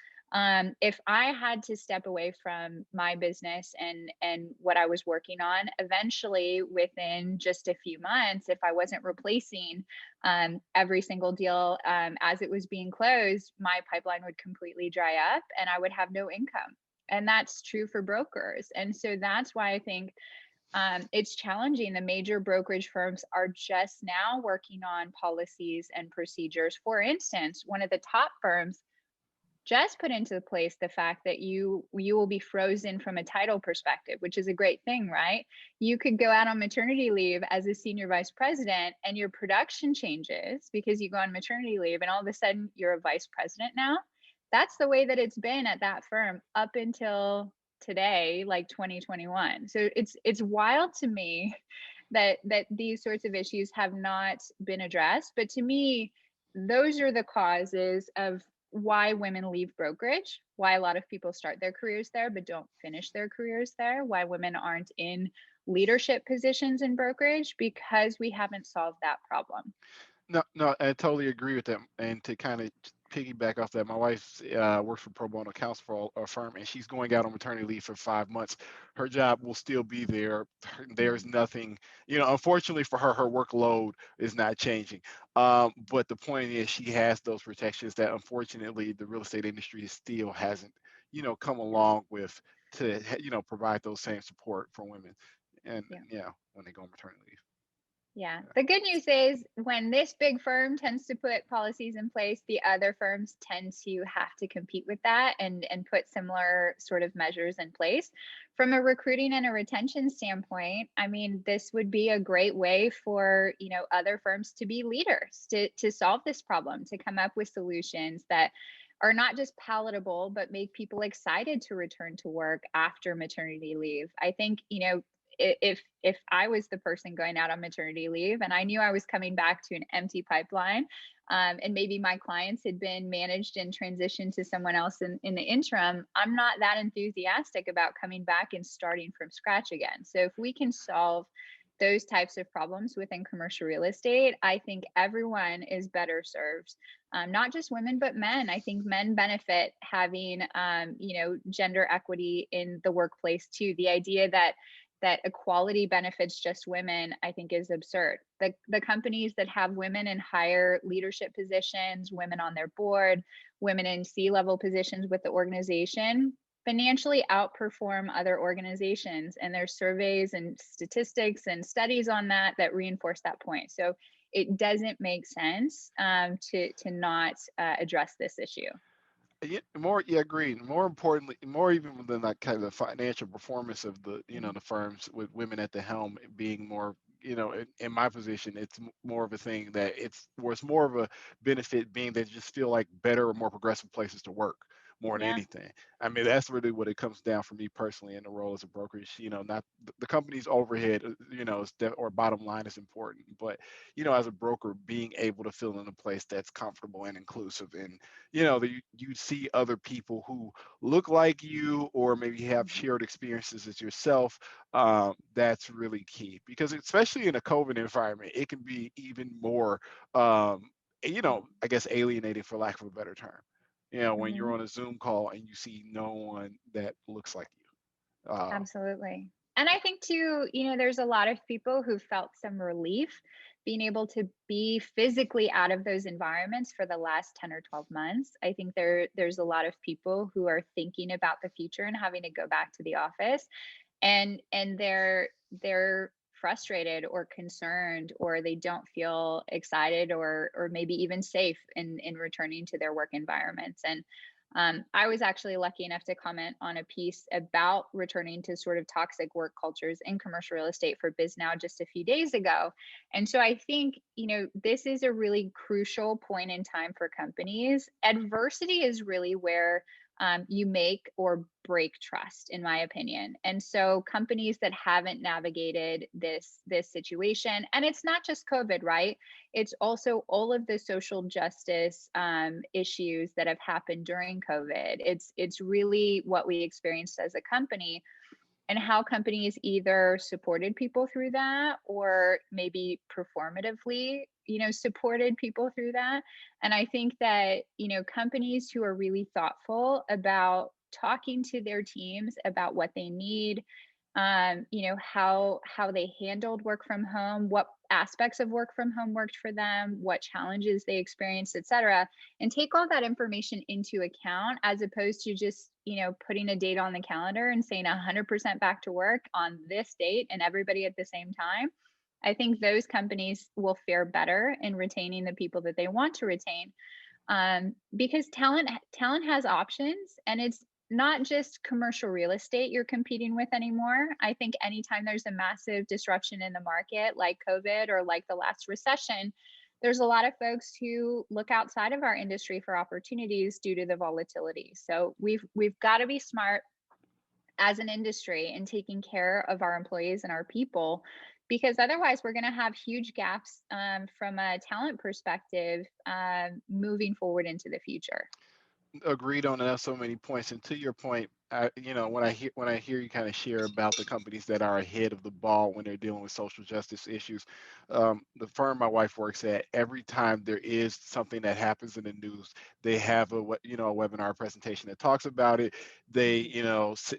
if I had to step away from my business and what I was working on, eventually within just a few months, if I wasn't replacing every single deal as it was being closed, my pipeline would completely dry up and I would have no income. And that's true for brokers. And so that's why I think it's challenging. The major brokerage firms are just now working on policies and procedures. For instance, one of the top firms just put into place the fact that you will be frozen from a title perspective, which is a great thing, right? You could go out on maternity leave as a senior vice president and your production changes because you go on maternity leave and all of a sudden you're a vice president now. That's the way that it's been at that firm up until today, like 2021. So it's wild to me that these sorts of issues have not been addressed. But to me, those are the causes of why women leave brokerage, why a lot of people start their careers there but don't finish their careers there, why women aren't in leadership positions in brokerage, because we haven't solved that problem. No, no, I totally agree with that. And to kind of piggyback off that, my wife works for pro bono counsel for a firm, and she's going out on maternity leave for 5 months. Her job will still be there. There's nothing, unfortunately for her, her workload is not changing. But the point is, she has those protections that unfortunately the real estate industry still hasn't, come along with to, provide those same support for women. And Yeah. yeah, when they go on maternity leave. Yeah. The good news is when this big firm tends to put policies in place, the other firms tend to have to compete with that and put similar sort of measures in place. From a recruiting and a retention standpoint, I mean, this would be a great way for, other firms to be leaders, to solve this problem, to come up with solutions that are not just palatable, but make people excited to return to work after maternity leave. I think, if I was the person going out on maternity leave and I knew I was coming back to an empty pipeline, and maybe my clients had been managed and transitioned to someone else in the interim, I'm not that enthusiastic about coming back and starting from scratch again. So if we can solve those types of problems within commercial real estate, I think everyone is better served. Not just women, but men. I think men benefit having, gender equity in the workplace too. The idea that equality benefits just women, I think is absurd. The companies that have women in higher leadership positions, women on their board, women in C-level positions with the organization, financially outperform other organizations. And there's surveys and statistics and studies on that reinforce that point. So it doesn't make sense to not address this issue. Yeah, agreed. More importantly, more even than that kind of the financial performance of the, Mhm. the firms with women at the helm being more, in my position, it's more of a thing that it's more of a benefit being that you just feel like better or more progressive places to work more than Yeah. anything. I mean, that's really what it comes down for me personally in the role as a brokerage. Not the company's overhead, or bottom line is important, but as a broker, being able to fill in a place that's comfortable and inclusive and that you see other people who look like you or maybe have Mhm. shared experiences as yourself. That's really key because especially in a COVID environment, it can be even more, I guess alienating for lack of a better term. When you're Mhm. on a Zoom call and you see no one that looks like you. Absolutely. And I think too, there's a lot of people who felt some relief being able to be physically out of those environments for the last 10 or 12 months. I think there's a lot of people who are thinking about the future and having to go back to the office, and they're frustrated or concerned, or they don't feel excited or maybe even safe in returning to their work environments. And I was actually lucky enough to comment on a piece about returning to sort of toxic work cultures in commercial real estate for BizNow just a few days ago. And so I think, this is a really crucial point in time for companies. Adversity is really where you make or break trust, in my opinion. And so companies that haven't navigated this situation, and it's not just COVID, right? It's also all of the social justice issues that have happened during COVID. It's really what we experienced as a company, and how companies either supported people through that or maybe performatively, supported people through that. And I think that, companies who are really thoughtful about talking to their teams about what they need, how they handled work from home, what aspects of work from home worked for them, what challenges they experienced, et cetera, and take all that information into account, as opposed to just putting a date on the calendar and saying 100% back to work on this date and everybody at the same time. I think those companies will fare better in retaining the people that they want to retain, because talent has options, and it's not just commercial real estate you're competing with anymore. I think anytime there's a massive disruption in the market, like COVID or like the last recession, there's a lot of folks who look outside of our industry for opportunities due to the volatility. So we've got to be smart as an industry in taking care of our employees and our people, because otherwise we're going to have huge gaps from a talent perspective moving forward into the future. Agreed on that. So many points. And to your point, when I hear you kind of share about the companies that are ahead of the ball when they're dealing with social justice issues, the firm my wife works at, every time there is something that happens in the news, they have a webinar presentation that talks about it. They,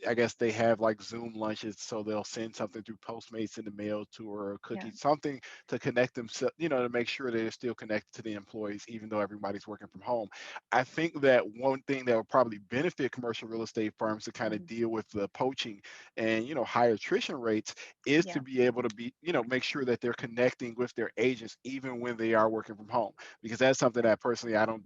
I guess they have like Zoom lunches, so they'll send something through Postmates in the mail to her, or a cookie, Yeah. something to connect them, to make sure they're still connected to the employees, even though everybody's working from home. I think that one thing that would probably benefit commercial real estate firms to kind of deal with the poaching and high attrition rates is to Yeah. be able to be make sure that they're connecting with their agents even when they are working from home, because that's something that personally I don't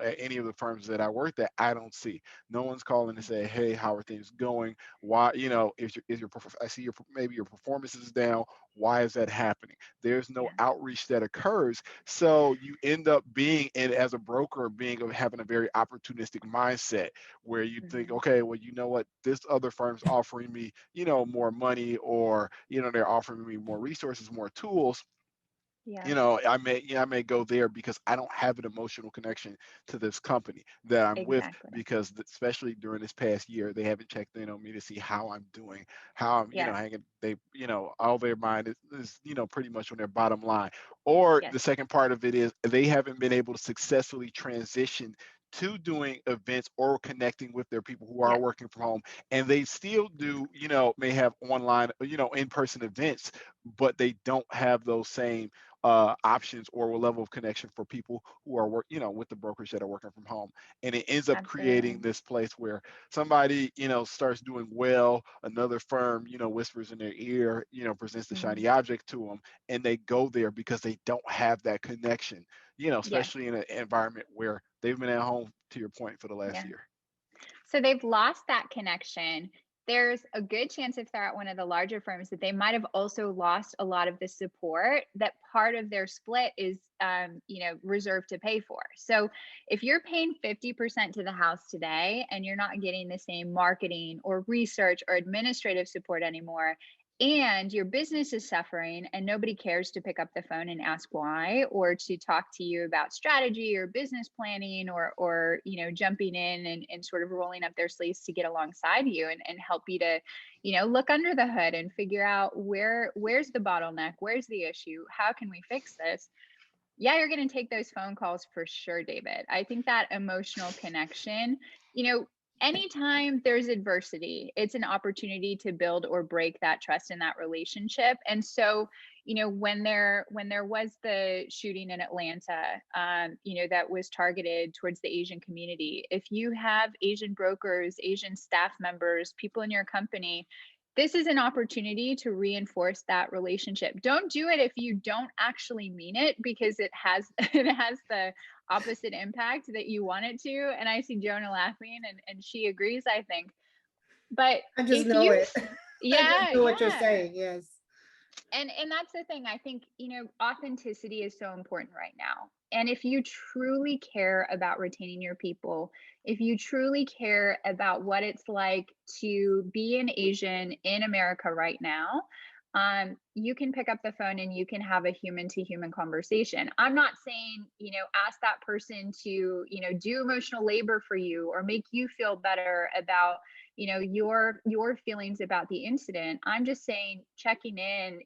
at any of the firms that I worked at, I don't see. No one's calling to say, hey, how are things going? Why, I see maybe your performance is down. Why is that happening? There's no Yeah. outreach that occurs, so you end up being, and as a broker, having a very opportunistic mindset where you think, okay, well, you know what, this other firm's offering me, more money, or they're offering me more resources, more tools. Yeah. I may go there because I don't have an emotional connection to this company that I'm with, Exactly. because especially during this past year, they haven't checked in on me to see how I'm doing, how I'm, Yes. hanging. They, all their mind is, pretty much on their bottom line. Or Yes. the second part of it is they haven't been able to successfully transition to doing events or connecting with their people who are Yes. working from home, and they still do, may have online, in-person events, but they don't have those same options or a level of connection for people who are with the brokers that are working from home. And it ends up creating Absolutely. this place where somebody, starts doing well, another firm, whispers in their ear, presents the shiny object to them, and they go there because they don't have that connection, Yes. especially in an environment where they've been at home, to your point, for the last Yeah. year. So they've lost that connection. There's a good chance, if they're at one of the larger firms, that they might have also lost a lot of the support that part of their split is, reserved to pay for. So if you're paying 50% to the house today and you're not getting the same marketing or research or administrative support anymore, and your business is suffering and nobody cares to pick up the phone and ask why, or to talk to you about strategy or business planning, or jumping in and sort of rolling up their sleeves to get alongside you and help you to look under the hood and figure out where's the bottleneck, where's the issue, how can we fix this. Yeah, you're going to take those phone calls for sure, David. I think that emotional connection, anytime there's adversity, it's an opportunity to build or break that trust in that relationship. And so, when there was the shooting in Atlanta, that was targeted towards the Asian community, if you have Asian brokers, Asian staff members, people in your company, this is an opportunity to reinforce that relationship. Don't do it if you don't actually mean it, because it has the opposite impact that you want it to. And I see Jona laughing, and she agrees, I think. But I just if know you, it. I yeah, just know what you're yeah. saying. Yes. And that's the thing. I think, authenticity is so important right now. And if you truly care about retaining your people, if you truly care about what it's like to be an Asian in America right now, you can pick up the phone and you can have a human to human conversation. I'm not saying, ask that person to, do emotional labor for you or make you feel better about, your feelings about the incident. I'm just saying, checking in,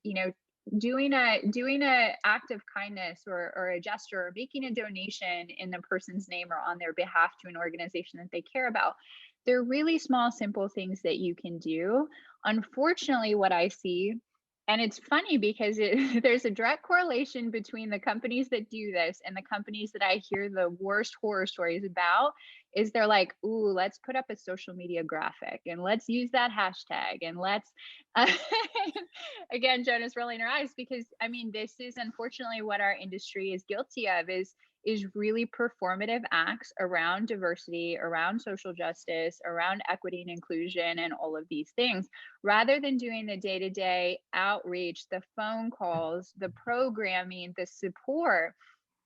doing a act of kindness, or a gesture, or making a donation in the person's name or on their behalf to an organization that they care about. They're really small, simple things that you can do. Unfortunately, what I see, and it's funny because there's a direct correlation between the companies that do this and the companies that I hear the worst horror stories about, is they're like, ooh, let's put up a social media graphic and let's use that hashtag and let's, again, Jona's rolling her eyes, because I mean, this is unfortunately what our industry is guilty of, is really performative acts around diversity, around social justice, around equity and inclusion, and all of these things, rather than doing the day-to-day outreach, the phone calls, the programming, the support.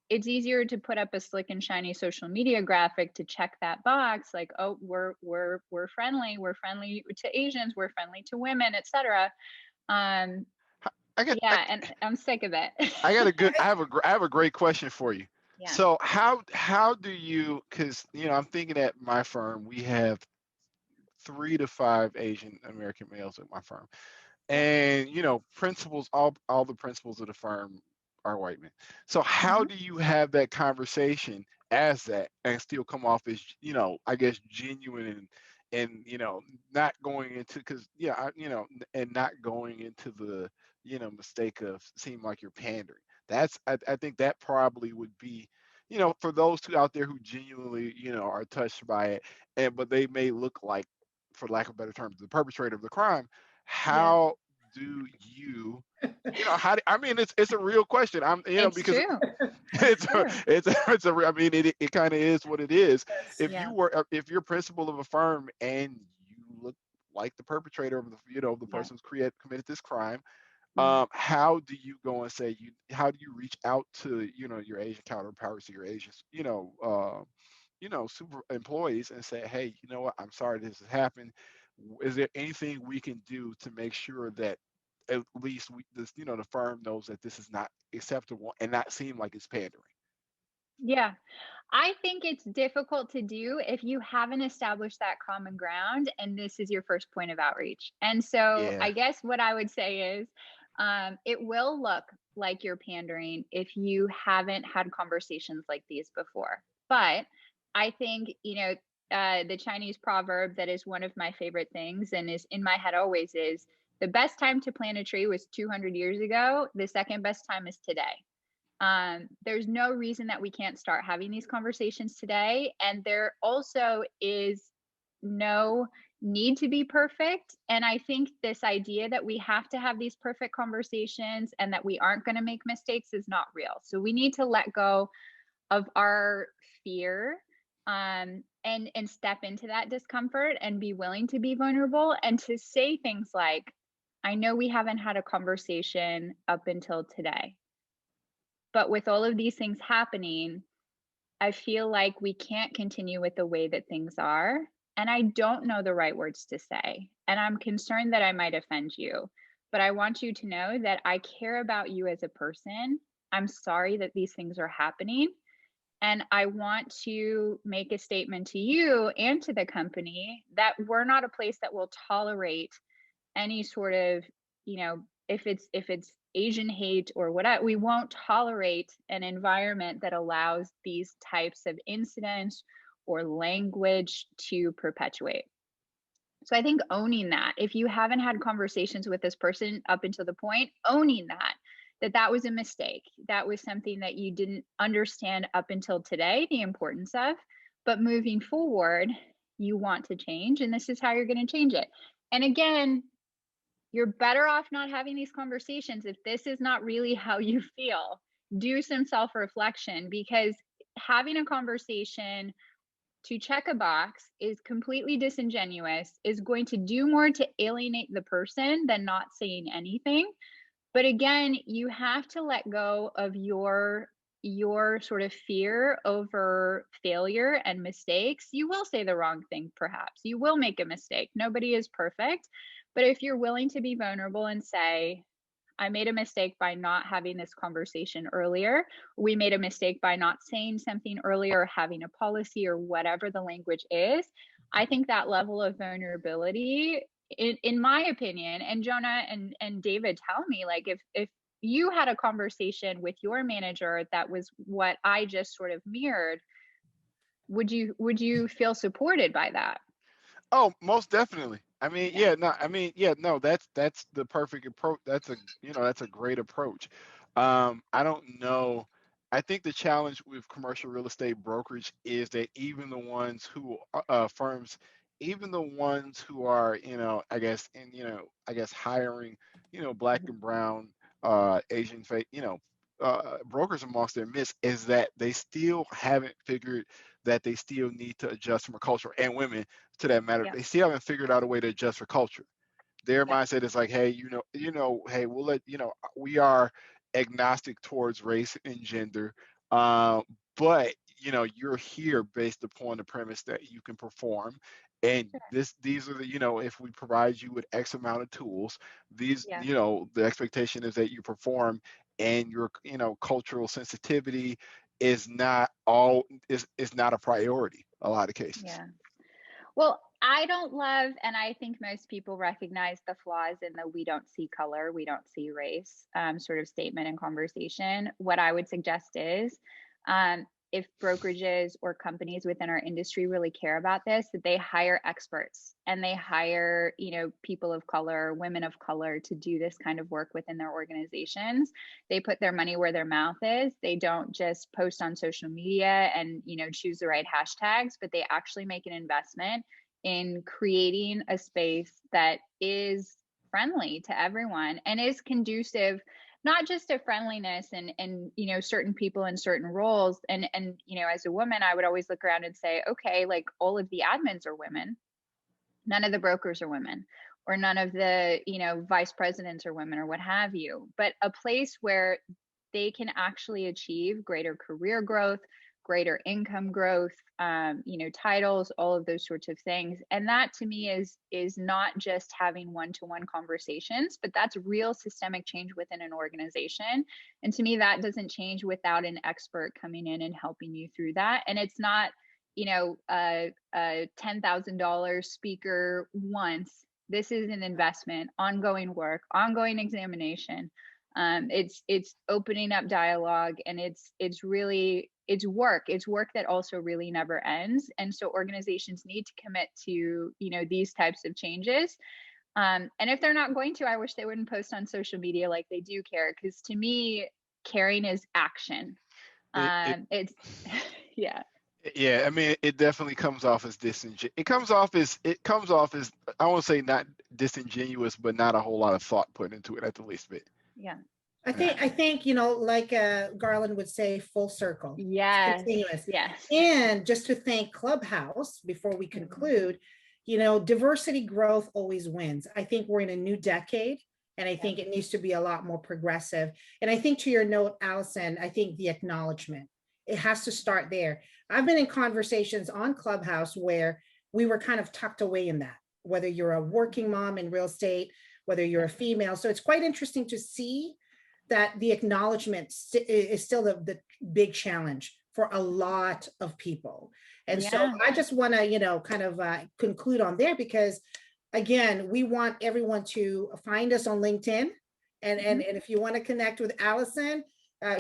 It's easier to put up a slick and shiny social media graphic to check that box, like, oh, we're friendly, to Asians, we're friendly to women, etc. um I got yeah, and I'm sick of it. I have a great question for you. Yeah. So how do you, because I'm thinking at my firm we have 3 to 5 Asian American males at my firm, Yep. and principals, all the principals of the firm are white men. So how Mhm. do you have that conversation as that and still come off as I guess genuine, and not going into, because and not going into the mistake of seem like you're pandering. I think that probably would be, for those two out there who genuinely are touched by it, but they may look like, for lack of better terms, the perpetrator of the crime. Yeah, How do you, I mean, it's a real question. I'm, it's because true. It's it's a, true. I mean, it kind of is what it is. Yes. If Yeah. if you're principal of a firm and you look like the perpetrator of the Yeah. person who's committed this crime, Yeah. how do you go and say, how do you reach out to your Asian counterparts, to your Asian super employees, and say, hey, you know what, I'm sorry this has happened. Is there anything we can do to make sure that at least the firm knows that this is not acceptable and not seem like it's pandering? Yeah. I think it's difficult to do if you haven't established that common ground and this is your first point of outreach. And so Yeah. I guess what I would say is, it will look like you're pandering if you haven't had conversations like these before. But I think, the Chinese proverb that is one of my favorite things and is in my head always is, the best time to plant a tree was 200 years ago. The second best time is today. There's no reason that we can't start having these conversations today. And there also is no need to be perfect. And I think this idea that we have to have these perfect conversations and that we aren't going to make mistakes is not real. So we need to let go of our fear, and step into that discomfort and be willing to be vulnerable and to say things like, I know we haven't had a conversation up until today, but with all of these things happening, I feel like we can't continue with the way that things are. And I don't know the right words to say. And I'm concerned that I might offend you. But I want you to know that I care about you as a person. I'm sorry that these things are happening. And I want to make a statement to you and to the company that we're not a place that will tolerate any sort of, if it's Asian hate or whatever. We won't tolerate an environment that allows these types of incidents or language to perpetuate. So I think owning that, if you haven't had conversations with this person up until the point, owning that was a mistake. That was something that you didn't understand up until today, the importance of, but moving forward, you want to change, and this is how you're going to change it. And again, you're better off not having these conversations if this is not really how you feel. Do some self-reflection, because having a conversation to check a box is completely disingenuous, is going to do more to alienate the person than not saying anything. But again, you have to let go of your sort of fear over failure and mistakes. You will say the wrong thing, perhaps. You will make a mistake. Nobody is perfect. But if you're willing to be vulnerable and say, I made a mistake by not having this conversation earlier. We made a mistake by not saying something earlier, or having a policy, or whatever the language is. I think that level of vulnerability, in my opinion, and Jona and David tell me, like, if you had a conversation with your manager that was what I just sort of mirrored, would you feel supported by that? Oh, most definitely. I mean, yeah, no, I mean, yeah, no, that's the perfect approach. That's a great approach. I don't know. I think the challenge with commercial real estate brokerage is that even the ones who firms, even the ones who are, I guess hiring, black and brown, Asian, brokers amongst their midst, is that they still haven't figured that they still need to adjust from a culture, and women to that matter, Yeah. they still haven't figured out a way to adjust for culture. Their Yeah. mindset is like, hey, hey, we'll let we are agnostic towards race and gender, but you're here based upon the premise that you can perform, and these are the if we provide you with X amount of tools, these Yeah. the expectation is that you perform, and your cultural sensitivity is not a priority a lot of cases. Yeah. Well, I don't love, and I think most people recognize the flaws in the "we don't see color, we don't see race" sort of statement and conversation. What I would suggest is, if brokerages or companies within our industry really care about this, that they hire experts, and they hire, people of color, women of color, to do this kind of work within their organizations. They put their money where their mouth is. They don't just post on social media and, choose the right hashtags, but they actually make an investment in creating a space that is friendly to everyone and is conducive, not just to friendliness and certain people in certain roles. And as a woman, I would always look around and say, okay, like, all of the admins are women, none of the brokers are women, or none of the vice presidents are women, or what have you. But a place where they can actually achieve greater career growth, greater income growth, titles, all of those sorts of things. And that, to me, is not just having one-to-one conversations, but that's real systemic change within an organization. And to me, that doesn't change without an expert coming in and helping you through that. And it's not, a $10,000 speaker once. This is an investment, ongoing work, ongoing examination. It's opening up dialogue, and it's really, it's work that also really never ends. And so organizations need to commit to these types of changes. And if they're not going to, I wish they wouldn't post on social media like they do care, because to me, caring is action. It's yeah. Yeah, I mean, it definitely comes off as it comes off as I won't say not disingenuous, but not a whole lot of thought put into it at the least bit. Yeah. I think, like Garland would say, full circle. Yes. Continuous. Yes. And just to thank Clubhouse before we conclude, diversity growth always wins. I think we're in a new decade, and I think it needs to be a lot more progressive. And I think, to your note, Allison, I think the acknowledgement, it has to start there. I've been in conversations on Clubhouse where we were kind of tucked away in that, whether you're a working mom in real estate, whether you're a female. So it's quite interesting to see that the acknowledgement is still the big challenge for a lot of people. And so I just want to, kind of conclude on there, because again, we want everyone to find us on LinkedIn. And if you want to connect with Allison,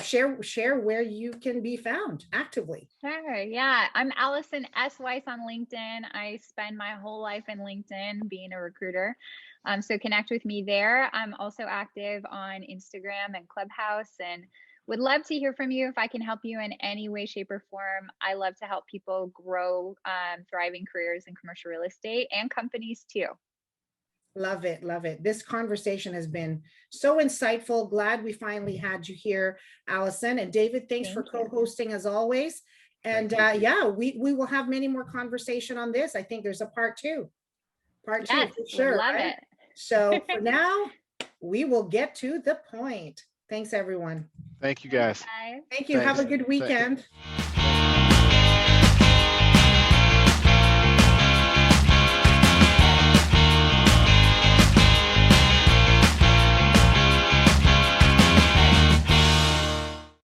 share where you can be found actively. Sure. Yeah. I'm Allison S. Weiss on LinkedIn. I spend my whole life in LinkedIn being a recruiter. So connect with me there. I'm also active on Instagram and Clubhouse and would love to hear from you if I can help you in any way, shape, or form. I love to help people grow thriving careers in commercial real estate and companies too. Love it. Love it. This conversation has been so insightful. Glad we finally had you here, Allison. And David, thanks for co-hosting as always. And yeah, we will have many more conversation on this. I think there's a part two. Part two, for sure. Love right? it. So for now, we will get to the point. Thanks, everyone. Thank you, guys. Bye. Thank you. Thanks. Have a good weekend.